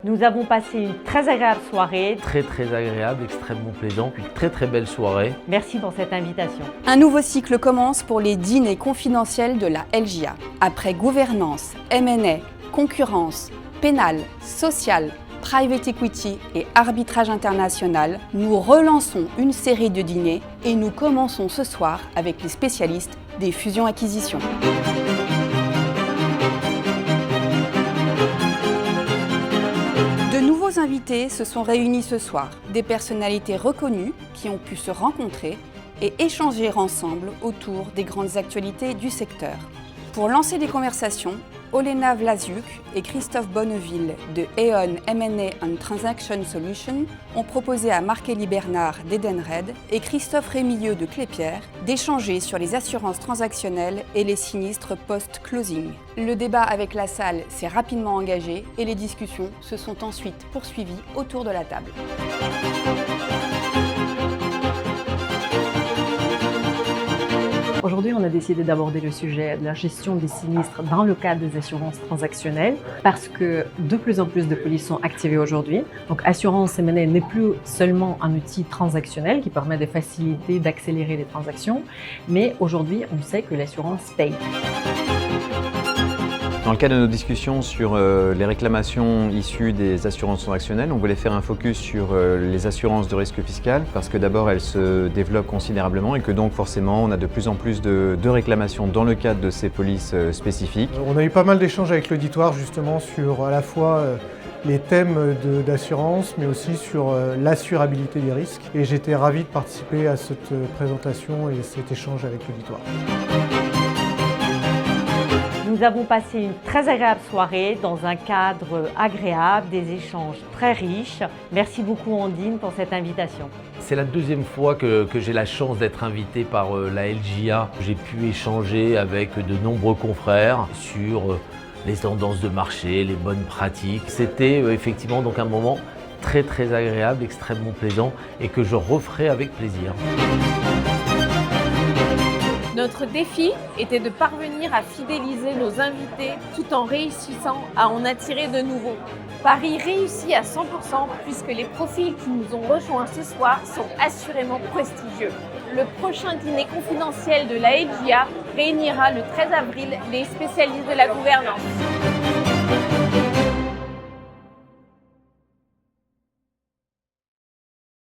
Nous avons passé une très agréable soirée. Très agréable, extrêmement plaisant, puis très belle soirée. Merci pour cette invitation. Un nouveau cycle commence pour les dîners confidentiels de la LJA. Après gouvernance, M&A, concurrence, pénal, social, private equity et arbitrage international, nous relançons une série de dîners et nous commençons ce soir avec les spécialistes des fusions-acquisitions. De nouveaux invités se sont réunis ce soir, des personnalités reconnues qui ont pu se rencontrer et échanger ensemble autour des grandes actualités du secteur. Pour lancer des conversations, Olena Vlasiuk et Christophe Bonneville de Aeon M&A and Transaction Solutions ont proposé à Marc-Élie Bernard d'Edenred et Christophe Rémilleux de Clépierre d'échanger sur les assurances transactionnelles et les sinistres post-closing. Le débat avec la salle s'est rapidement engagé et les discussions se sont ensuite poursuivies autour de la table. Aujourd'hui, on a décidé d'aborder le sujet de la gestion des sinistres dans le cadre des assurances transactionnelles parce que de plus en plus de polices sont activées aujourd'hui. Donc, assurance M&A n'est plus seulement un outil transactionnel qui permet de faciliter, d'accélérer les transactions, mais aujourd'hui, on sait que l'assurance paye. Dans le cadre de nos discussions sur les réclamations issues des assurances transactionnelles, on voulait faire un focus sur les assurances de risque fiscal parce que d'abord elles se développent considérablement et que donc forcément on a de plus en plus de réclamations dans le cadre de ces polices spécifiques. On a eu pas mal d'échanges avec l'auditoire justement sur à la fois les thèmes d'assurance mais aussi sur l'assurabilité des risques et j'étais ravi de participer à cette présentation et cet échange avec l'auditoire. Nous avons passé une très agréable soirée dans un cadre agréable, des échanges très riches. Merci beaucoup Ondine pour cette invitation. C'est la deuxième fois que j'ai la chance d'être invité par la LJA. J'ai pu échanger avec de nombreux confrères sur les tendances de marché, les bonnes pratiques. C'était effectivement donc un moment très agréable, extrêmement plaisant et que je referai avec plaisir. Notre défi était de parvenir à fidéliser nos invités tout en réussissant à en attirer de nouveaux. Pari réussi à 100% puisque les profils qui nous ont rejoints ce soir sont assurément prestigieux. Le prochain dîner confidentiel de la LJA réunira le 13 avril les spécialistes de la gouvernance.